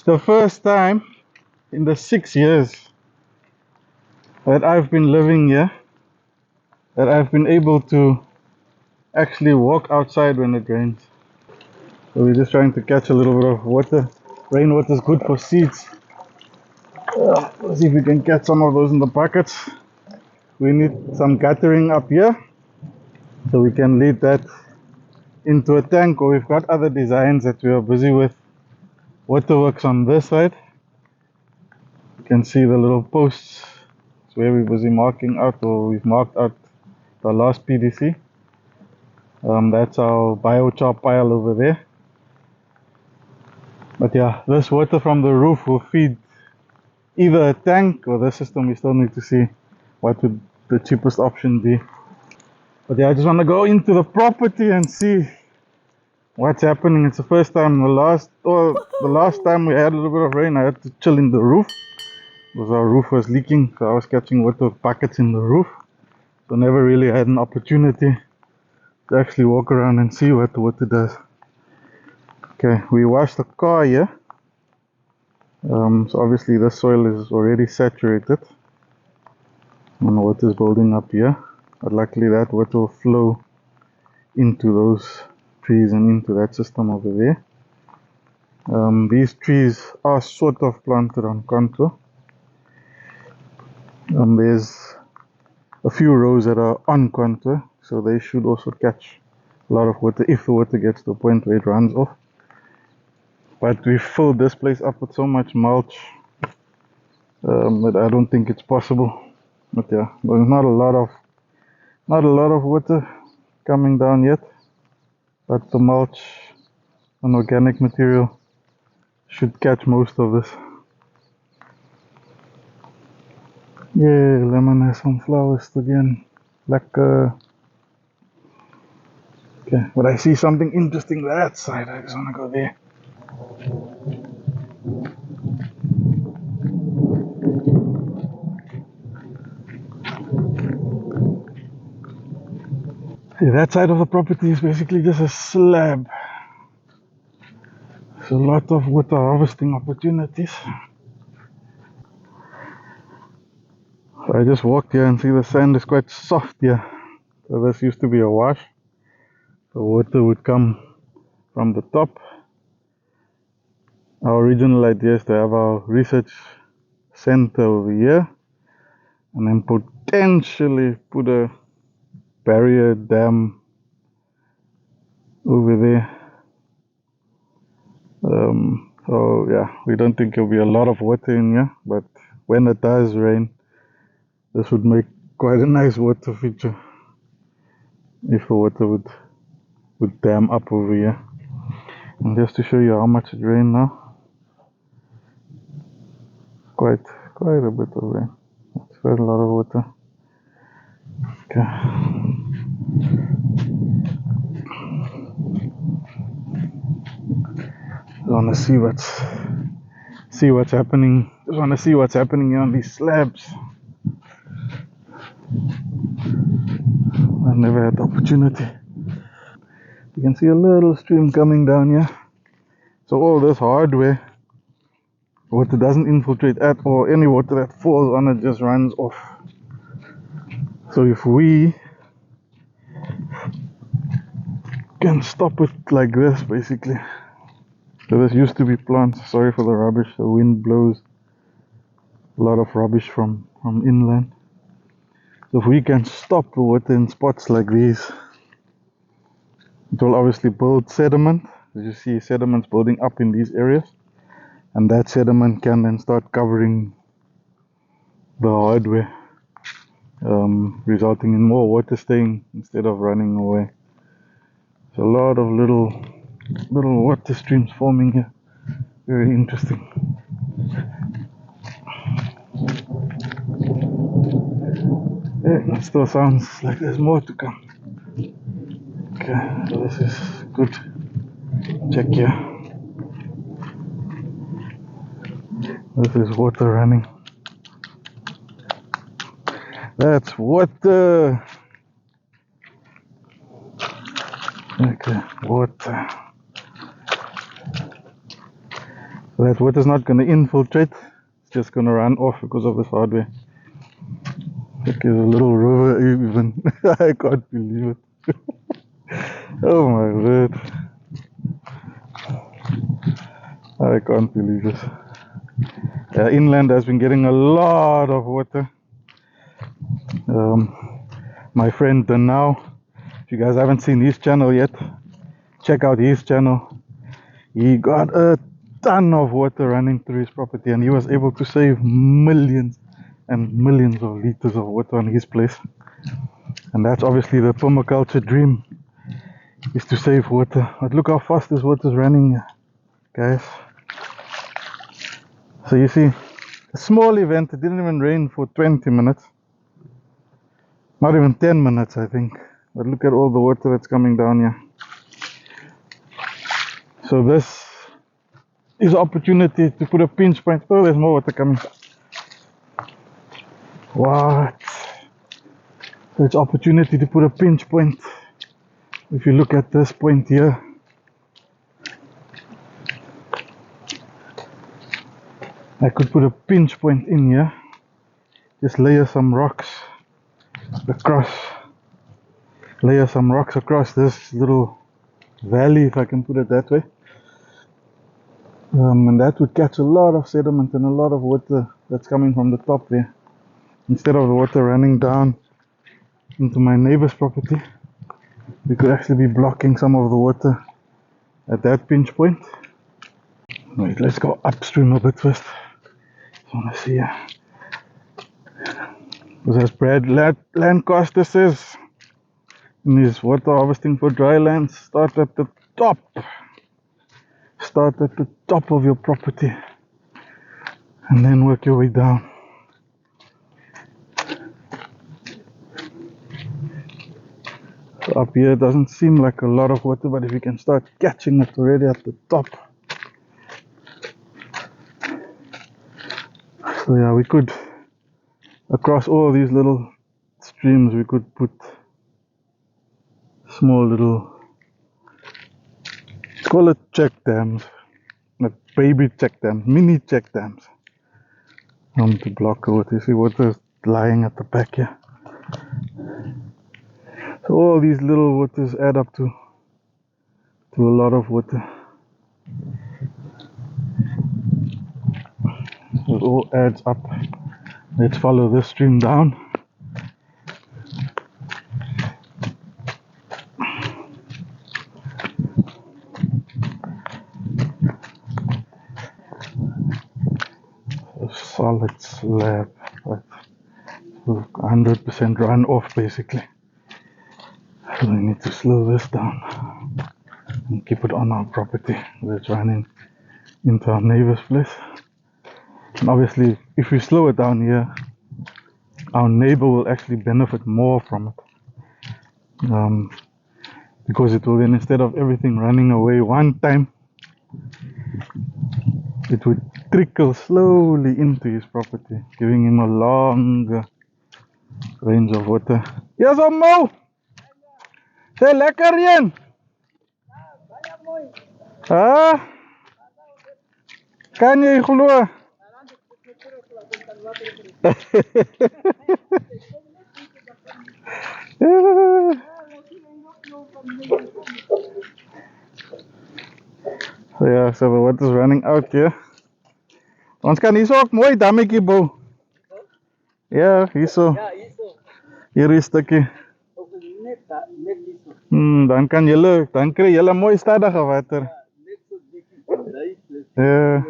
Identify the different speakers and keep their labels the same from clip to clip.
Speaker 1: It's the first time in the 6 years that I've been living here that I've been able to actually walk outside when it rains. So we're just trying to catch a little bit of water. Rainwater is good for seeds. Let's see if we can catch some of those in the buckets. We need some guttering up here so we can lead that into a tank, or we've got other designs that we are busy with. Waterworks on this side. You can see the little posts. It's where we're busy marking out, or we've marked out the last PDC. That's our biochar pile over there. But yeah, this water from the roof will feed either a tank or this system. We still need to see what would the cheapest option be. But yeah, I just want to go into the property and see what's happening. It's the first time. The last time we had a little bit of rain, I had to chill in the roof because our roof was leaking, so I was catching water with buckets in the roof. So never really had an opportunity to actually walk around and see what the water does. Okay, we washed the car here. So obviously the soil is already saturated and water is building up here. But luckily that water will flow into those trees and into that system over there. These trees are sort of planted on contour. There's a few rows that are on contour, so they should also catch a lot of water if the water gets to a point where it runs off. But we filled this place up with so much mulch that I don't think it's possible. But yeah, there's not a lot of water coming down yet. But the mulch and organic material should catch most of this. Yeah, lemon has some flowers again. Lekker. Okay, but I see something interesting that side. I just want to go there. See, that side of the property is basically just a slab. There's a lot of water harvesting opportunities. So I just walked here and see the sand is quite soft here. So this used to be a wash. The water would come from the top. Our original idea is to have our research center over here and then potentially put a barrier dam over there. So yeah, we don't think there'll be a lot of water in here, but when it does rain, this would make quite a nice water feature if the water would dam up over here. And just to show you how much it rained now, quite a bit of rain. It's quite a lot of water. Okay. I want to see what's happening. Just want to see what's happening here on these slabs. I never had the opportunity. You can see a little stream coming down here. So all this hardware, water doesn't infiltrate at all. Any water that falls on it just runs off. So if we can stop it like this, basically. So this used to be plants. Sorry for the rubbish. The wind blows a lot of rubbish from inland. So if we can stop the water in spots like these, it will obviously build sediment. As you see, sediment's building up in these areas, and that sediment can then start covering the hardware, resulting in more water staying instead of running away. There's a lot of little water streams forming here. Very interesting. Yeah, it still sounds like there's more to come. Okay, so this is good. Check here. This is water running. That's water. Okay, water. That water's not going to infiltrate, it's just going to run off because of this hardware. Look, there's a little river even. I can't believe it. Oh my word. I can't believe this. Inland has been getting a lot of water. My friend Danao, if you guys haven't seen his channel yet, check out his channel. He got a ton of water running through his property and he was able to save millions and millions of liters of water on his place. And that's obviously the permaculture dream, is to save water. But look how fast this water is running, guys. So you see, a small event, it didn't even rain for 20 minutes. Not even 10 minutes, I think. But look at all the water that's coming down here. So this is opportunity to put a pinch point. Oh, there's more water coming. What? So it's opportunity to put a pinch point. If you look at this point here, I could put a pinch point in here. Just layer some rocks across. Layer some rocks across this little valley, if I can put it that way. And that would catch a lot of sediment and a lot of water that's coming from the top there. Instead of the water running down into my neighbor's property, we could actually be blocking some of the water at that pinch point. Wait, let's go upstream a bit first. I want to see here. Because as Brad Lancaster says in his water harvesting for dry lands, start at the top. Start at the top of your property and then work your way down. So up here it doesn't seem like a lot of water, but if you can start catching it already at the top. So yeah, we could, across all these little streams, we could put small little, let's call it check dams, not baby check dams, mini check dams, to block the water. You see water is lying at the back here. So all these little waters add up to a lot of water. It all adds up. Let's follow this stream down. A solid slab, but 100% run off basically. So we need to slow this down and keep it on our property. It's running into our neighbor's place. And obviously, if we slow it down here, our neighbor will actually benefit more from it. Because it will then, instead of everything running away one time, it would trickle slowly into his property, giving him a longer range of water. Yes, Mo! Say lekker Jan! Ah? Kan jy glo? So yeah, so the water's running out here. Ons kan hier ook mooi dammetjie bou. Ja, hierso. Hier is stukkie. Dan kan julle, dan kry julle mooi stadige water. Yeah.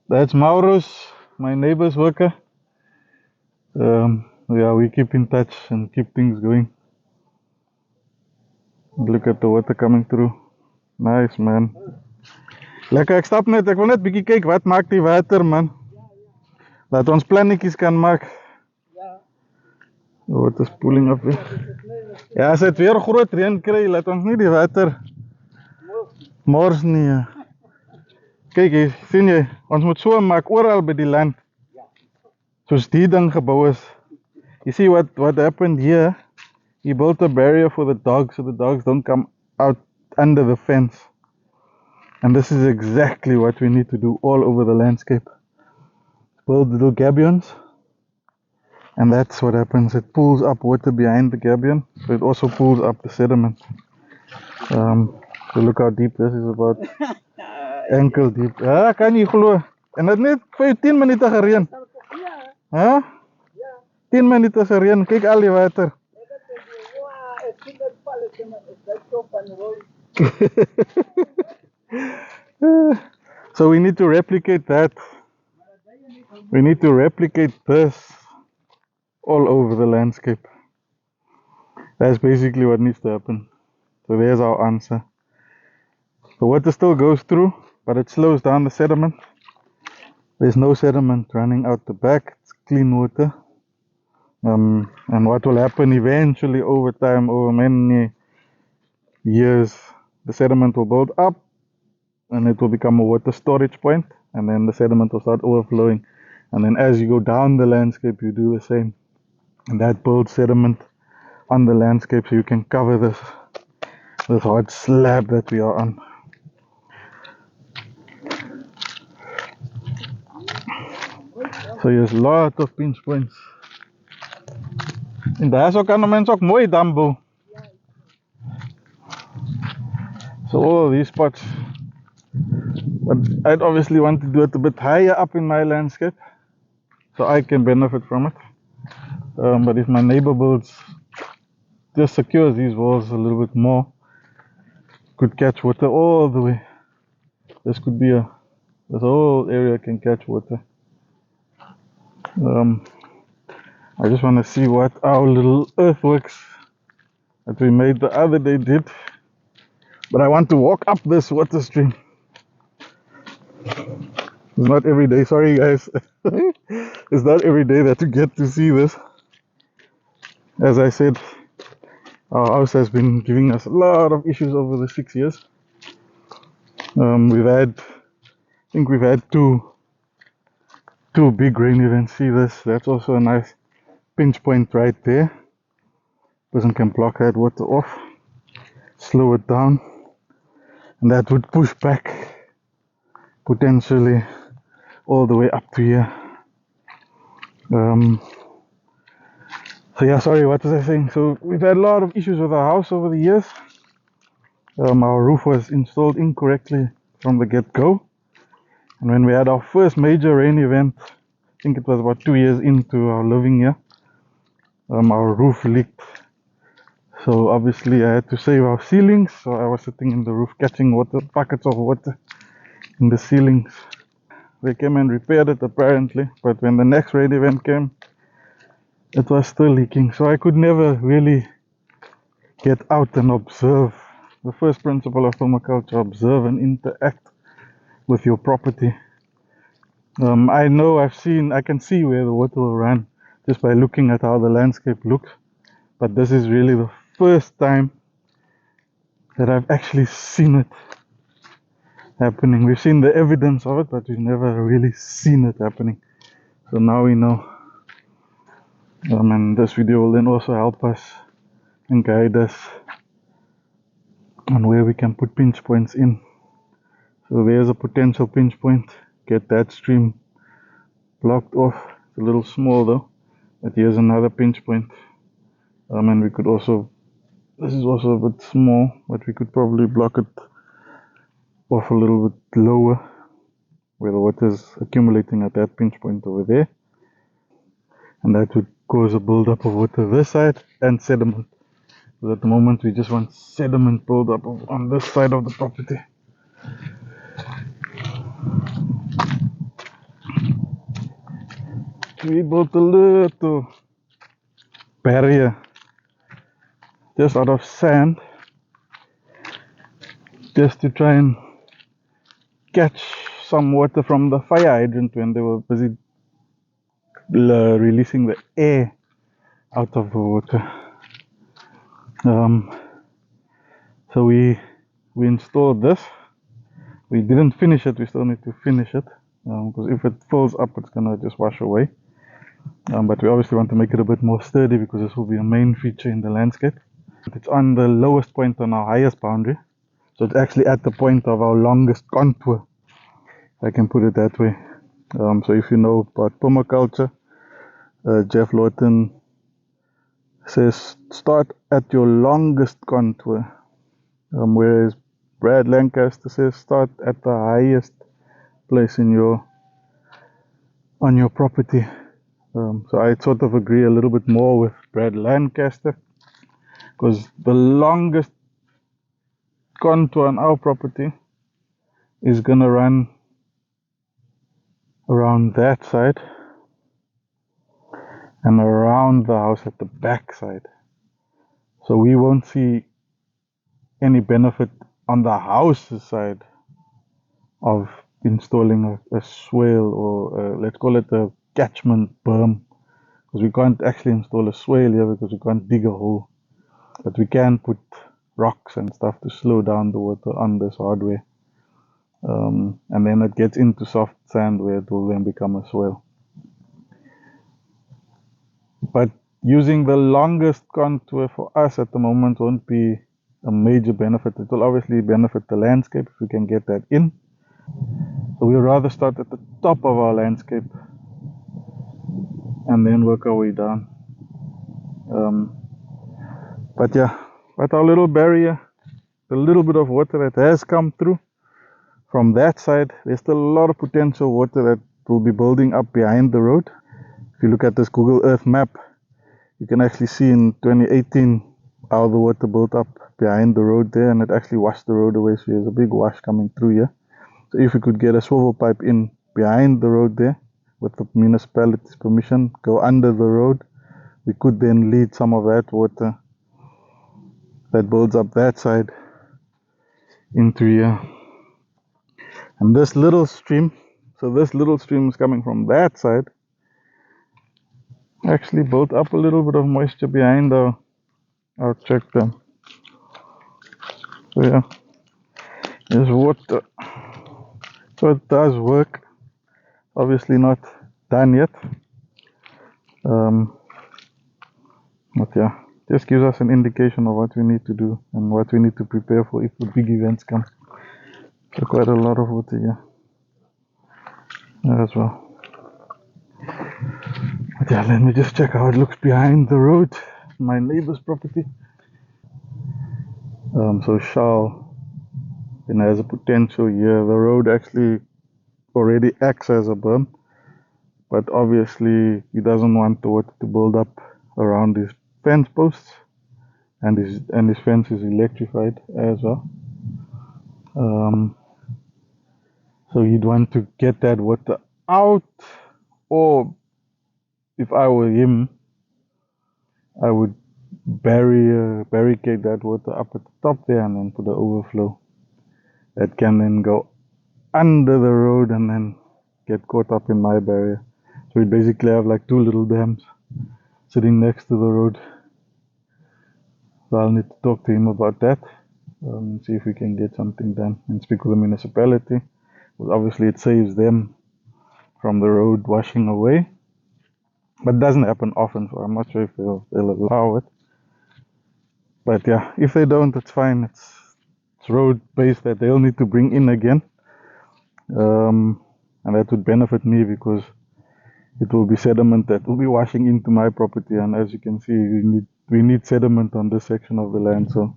Speaker 1: That's Mauro's, my neighbor's worker. Yeah, we keep in touch and keep things going. Look at the water coming through. Nice, man. Lekker, ek stap net, ek wil net bietjie kyk wat maak die water, man. Laat ons plannetjies kan maak. The water's pulling up weer. Ja, as het weer groot reën kry, laat ons nie die water mors nie. Kyk hier, sien jy, ons moet so maak oral by die land. Soos die ding gebou is. You see what happened here? He built a barrier for the dogs so the dogs don't come out under the fence. And this is exactly what we need to do all over the landscape. Build little gabions, and that's what happens. It pulls up water behind the gabion, so it also pulls up the sediment. So look how deep this is, about ankle deep. Ah, kan jy glo? En dit net vir 10 minute gereën. Huh? 10 minute gereën, kyk al die water. So we need to replicate that. We need to replicate this all over the landscape. That's basically what needs to happen. So there's our answer. The water still goes through, but it slows down the sediment. There's no sediment running out the back. It's clean water. And what will happen eventually over time, over many years, the sediment will build up and it will become a water storage point, and then the sediment will start overflowing. And then as you go down the landscape, you do the same. And that builds sediment on the landscape, so you can cover this hard slab that we are on. So here's a lot of pinch points. En daar zo kan de mens ook mooi dam bouwen. So all these spots. But I'd obviously want to do it a bit higher up in my landscape, so I can benefit from it. But if my neighbor builds, just secures these walls a little bit more, could catch water all the way. This could be this whole area can catch water. I just want to see what our little earthworks that we made the other day did. But I want to walk up this water stream. It's not every day, sorry guys. It's not every day that you get to see this. As I said, our house has been giving us a lot of issues over the 6 years. I think we've had two big rain events. See this? That's also a nice pinch point right there. Person can block that water off, slow it down, and that would push back potentially all the way up to here. So yeah, sorry, what was I saying? So we've had a lot of issues with our house over the years. Our roof was installed incorrectly from the get-go, and when we had our first major rain event, I think it was about 2 years into our living here, our roof leaked. So obviously I had to save our ceilings, so I was sitting in the roof catching water, buckets of water in the ceilings. They came and repaired it apparently, but when the next rain event came, it was still leaking. So I could never really get out and observe. The first principle of permaculture: observe and interact with your property. I can see where the water will run just by looking at how the landscape looks, but this is really the first time that I've actually seen it happening. We've seen the evidence of it, but we've never really seen it happening. So now we know. And this video will then also help us and guide us on where we can put pinch points in. So there's a potential pinch point. Get that stream blocked off. It's a little small though, but here's another pinch point. And we could also, this is also a bit small, but we could probably block it off a little bit lower, where the water is accumulating at that pinch point over there, and that would cause a buildup of water this side and sediment. But at the moment we just want sediment buildup on this side of the property. We built a little barrier just out of sand, just to try and catch some water from the fire hydrant when they were busy releasing the air out of the water. So we installed this. We didn't finish it. We still need to finish it, because if it fills up, it's gonna just wash away. But we obviously want to make it a bit more sturdy, because this will be a main feature in the landscape. It's on the lowest point on our highest boundary, So it's actually at the point of our longest contour, if I can put it that way. So if you know about permaculture, Jeff Lawton says start at your longest contour, whereas Brad Lancaster says start at the highest place on your property. So I sort of agree a little bit more with Brad Lancaster, because the longest contour on our property is gonna run around that side and around the house at the back side. So we won't see any benefit on the house's side of installing a swale, or let's call it a catchment berm, because we can't actually install a swale here because we can't dig a hole, but we can put rocks and stuff to slow down the water on this hardware, and then it gets into soft sand where it will then become a swale. But using the longest contour for us at the moment won't be a major benefit. It will obviously benefit the landscape if we can get that in. So we'll rather start at the top of our landscape and then work our way down. But yeah, at our little barrier, the little bit of water that has come through from that side, there's still a lot of potential water that will be building up behind the road. If you look at this Google Earth map, you can actually see in 2018 how the water built up behind the road there, and it actually washed the road away. So there's a big wash coming through here. So if we could get a swivel pipe in behind the road there with the municipality's permission, go under the road, we could then lead some of that water that builds up that side into here. And this little stream, so this little stream is coming from that side, actually built up a little bit of moisture behind our check dam. So yeah, there's water. So it does work. Obviously not done yet. But yeah, just gives us an indication of what we need to do and what we need to prepare for if the big events come. So quite a lot of water here as well. But yeah, let me just check how it looks behind the road, my neighbor's property. So Charles has a potential here. The road actually already acts as a berm, but obviously he doesn't want the water to build up around his fence posts, and his fence is electrified as well. So he'd want to get that water out, or if I were him, I would barricade that water up at the top there and then put an overflow that can then go under the road and then get caught up in my barrier. So we basically have like two little dams sitting next to the road. So I'll need to talk to him about that, see if we can get something done and speak with the municipality. Because obviously it saves them from the road washing away, but it doesn't happen often, so I'm not sure if they'll allow it. But yeah, if they don't, it's fine. It's road base that they'll need to bring in again, and that would benefit me because it will be sediment that will be washing into my property, and as you can see, we need sediment on this section of the land. So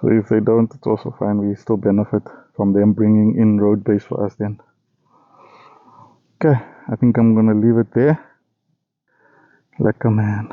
Speaker 1: if they don't, it's also fine. We still benefit from them bringing in road base for us then. Okay, I think I'm gonna leave it there. Lekker man.